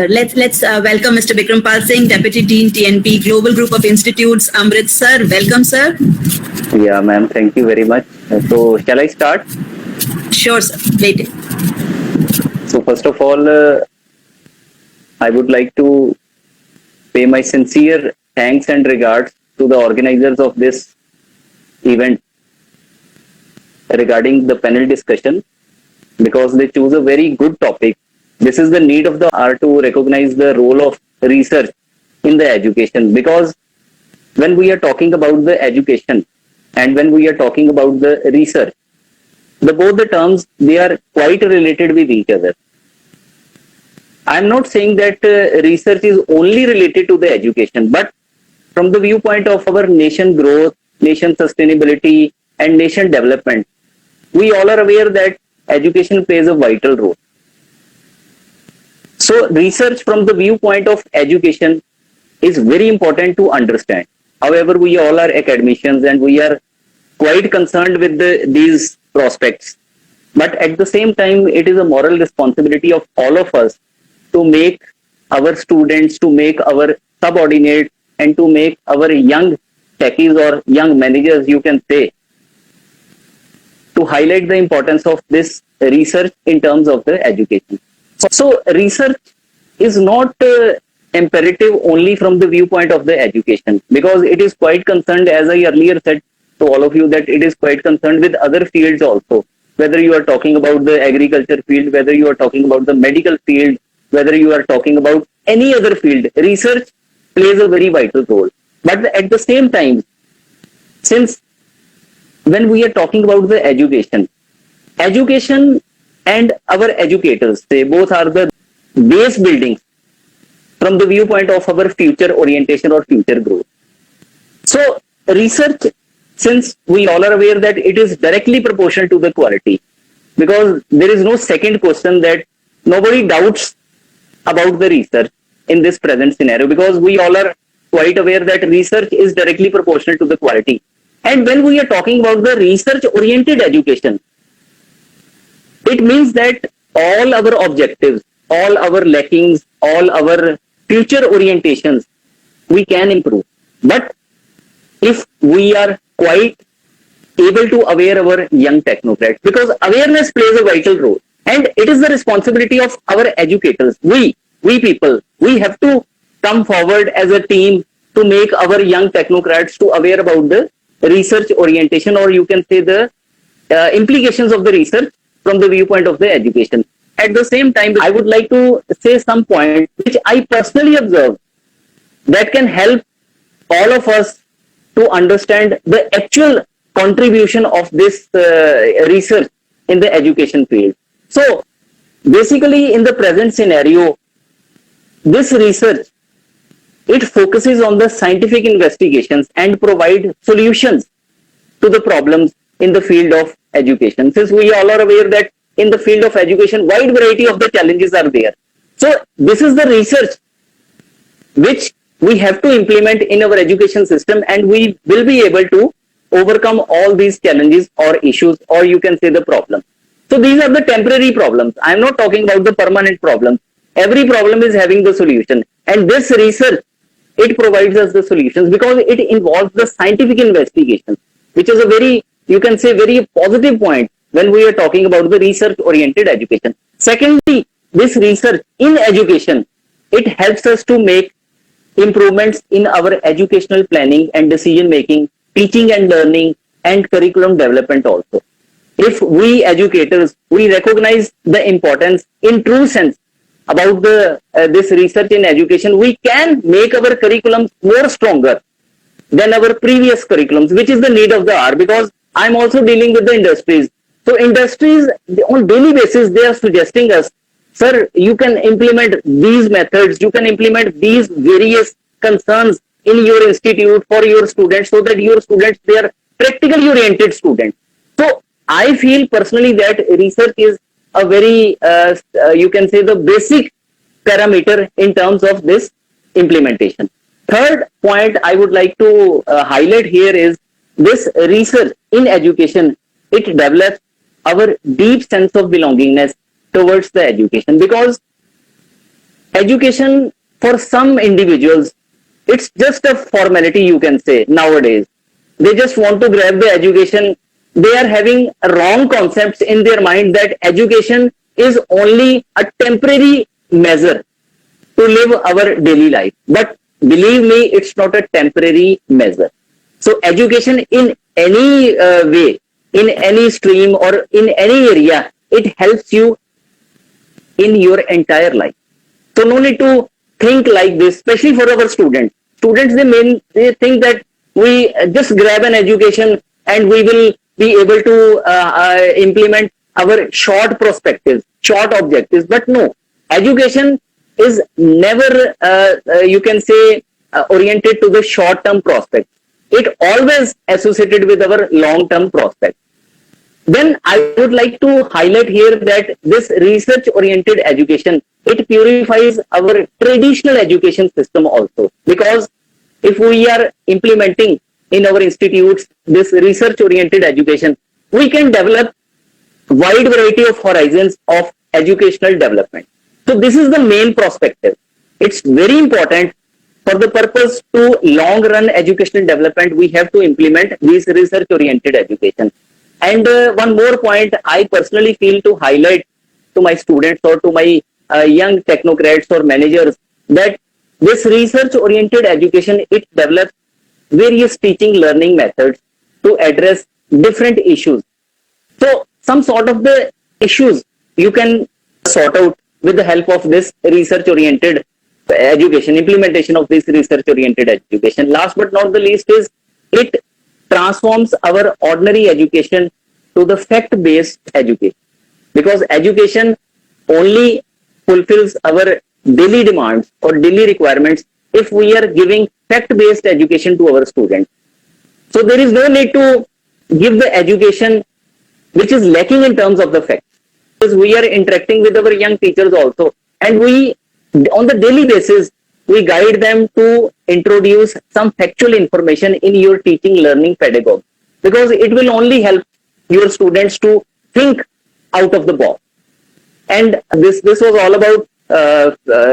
sir. Let's welcome Mr. Bikram Pal Singh, Deputy Dean TNP Global Group of Institutes, Amritsar. Welcome, sir. Yeah, ma'am. Thank you very much. So, shall I start? Sure, sir. Waiting. So, first of all, I would like to pay my sincere thanks and regards to the organizers of this event regarding the panel discussion because they choose a very good topic. This is the need of the hour to recognize the role of research in the education, because when we are talking about the education and when we are talking about the research, both the terms, they are quite related with each other. I am not saying that research is only related to the education, but from the viewpoint of our nation growth, nation sustainability, and nation development, we all are aware that education plays a vital role. So, research from the viewpoint of education is very important to understand. However, we all are academicians and we are quite concerned with these prospects. But at the same time, it is a moral responsibility of all of us to make our students, to make our subordinates, and to make our young techies or young managers, you can say, to highlight the importance of this research in terms of the education. So, research is not imperative only from the viewpoint of the education, because it is quite concerned, as I earlier said to all of you, that it is quite concerned with other fields also. Whether you are talking about the agriculture field, whether you are talking about the medical field, whether you are talking about any other field, research plays a very vital role. But at the same time, since when we are talking about the education and our educators, they both are the base buildings from the viewpoint of our future orientation or future growth. So, research, since we all are aware that it is directly proportional to the quality, because there is no second question, that nobody doubts about the research in this present scenario, because we all are quite aware that research is directly proportional to the quality. And when we are talking about the research oriented education, it means that all our objectives, all our lackings, all our future orientations, we can improve. But if we are quite able to aware our young technocrats, because awareness plays a vital role, and it is the responsibility of our educators. We people, we have to come forward as a team to make our young technocrats to aware about the research orientation, or you can say the implications of the research from the viewpoint of the education. At the same time, I would like to say some point which I personally observe that can help all of us to understand the actual contribution of this research in the education field. So, basically, in the present scenario, this research, it focuses on the scientific investigations and provide solutions to the problems in the field of education. Since we all are aware that in the field of education, wide variety of the challenges are there. So, this is the research which we have to implement in our education system, and we will be able to overcome all these challenges or issues, or you can say the problems. So, these are the temporary problems. I am not talking about the permanent problems. Every problem is having the solution, and this research, it provides us the solutions because it involves the scientific investigation, which is a very, you can say, very positive point when we are talking about the research oriented education. Secondly, this research in education, it helps us to make improvements in our educational planning and decision making, teaching and learning, and curriculum development also. If we educators, we recognize the importance in true sense about the this research in education, we can make our curriculums more stronger than our previous curriculums, which is the need of the hour, because I'm also dealing with the industries. So industries, on daily basis, they are suggesting us, sir, you can implement these methods, you can implement these various concerns in your institute for your students, so that your students, they are practically oriented students. So I feel personally that research is a very, you can say, the basic parameter in terms of this implementation. Third point I would like to highlight here is this research in education, it develops our deep sense of belongingness towards the education, because education for some individuals, it's just a formality, you can say, nowadays. They just want to grab the education. They are having wrong concepts in their mind that education is only a temporary measure to live our daily life. But believe me, it's not a temporary measure. So education in any way, in any stream or in any area, it helps you in your entire life. So no need to think like this, especially for our students. Students, they think that we just grab an education and we will be able to implement our short perspectives, short objectives. But no, education is never, you can say, oriented to the short-term prospect. It always associated with our long-term prospect. Then I would like to highlight here that this research-oriented education, it purifies our traditional education system also. Because if we are implementing in our institutes this research-oriented education, we can develop wide variety of horizons of educational development. So this is the main perspective. It's very important for the purpose to long-run educational development. We have to implement this research-oriented education. And one more point I personally feel to highlight to my students or to my young technocrats or managers, that this research-oriented education, it develops various teaching learning methods to address different issues. So some sort of the issues you can sort out with the help of this research-oriented education, implementation of this research-oriented education. Last but not the least is it transforms our ordinary education to the fact-based education. Because education only fulfills our daily demands or daily requirements if we are giving fact-based education to our students. So there is no need to give the education which is lacking in terms of the facts. Because we are interacting with our young teachers also, and we, on the daily basis, we guide them to introduce some factual information in your teaching learning pedagogy, because it will only help your students to think out of the box. And this was all about,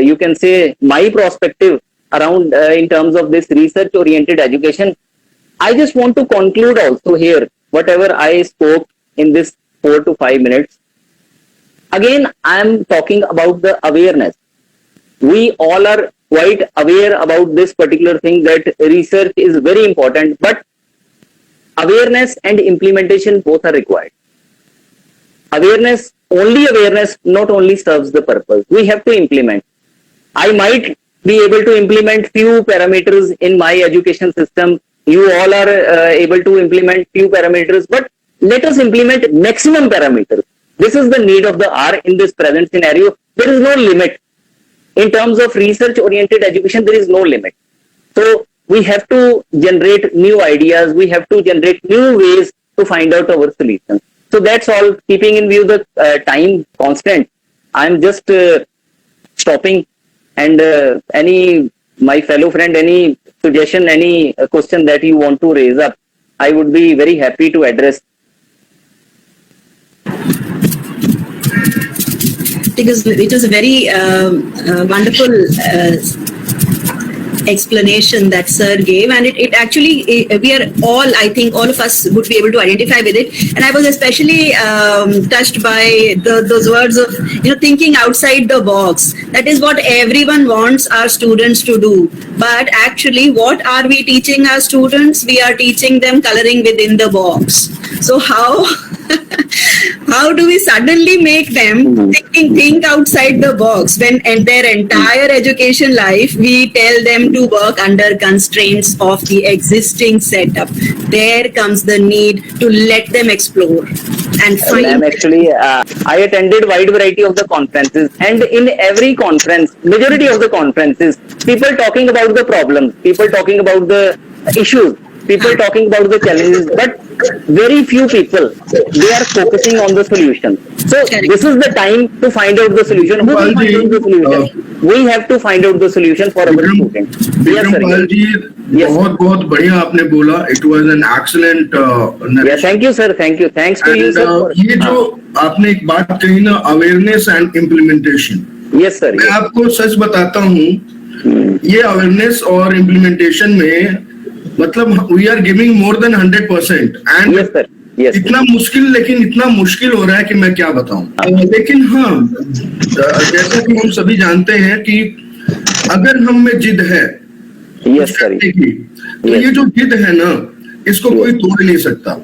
you can say, my perspective around in terms of this research oriented education. I just want to conclude also here whatever I spoke in this 4 to 5 minutes. Again, I am talking about the awareness. We all are quite aware about this particular thing, that research is very important, but awareness and implementation both are required. Awareness not only serves the purpose. We have to implement. I might be able to implement few parameters in my education system. You all are able to implement few parameters, but let us implement maximum parameters. This is the need of the hour in this present scenario. There is no limit. In terms of research-oriented education, there is no limit. So we have to generate new ideas. We have to generate new ways to find out our solutions. So that's all. Keeping in view the time constant, I'm just stopping. And my fellow friend, any suggestion, any question that you want to raise up, I would be very happy to address. Because it was a very wonderful explanation that sir gave, and it actually, we are all, I think all of us would be able to identify with it. And I was especially touched by those words of, thinking outside the box. That is what everyone wants our students to do. But actually, what are we teaching our students? We are teaching them coloring within the box. So how do we suddenly make them think outside the box when in their entire education life we tell them to work under constraints of the existing setup? There comes the need to let them explore and find. I'm actually, I attended wide variety of the conferences, and in every conference, majority of the conferences, people talking about the problems, people talking about the issues, people talking about the challenges, but very few people, they are focusing on the solution. So this is the time to find out the solution. Who will find out the solution? We have to find out the solution for our students. Yes, sir. बहुत बहुत बढ़िया आपने बोला. It was an excellent yes, thank you, sir. Thank you. Thanks to you, sir. ये जो आपने एक बात कही ना, awareness and implementation. Yes sir, मैं आपको सच बताता हूँ, ये अवेयरनेस और इम्प्लीमेंटेशन में मतलब we are giving more than 100%। And yes sir, yes इतना मुश्किल, लेकिन इतना मुश्किल हो रहा है कि मैं क्या बताऊं। लेकिन हाँ, जैसा कि हम सभी जानते हैं कि अगर हम में जिद है यस सर, करने की, तो ये जो जिद है ना, इसको कोई तोड़ नहीं सकता।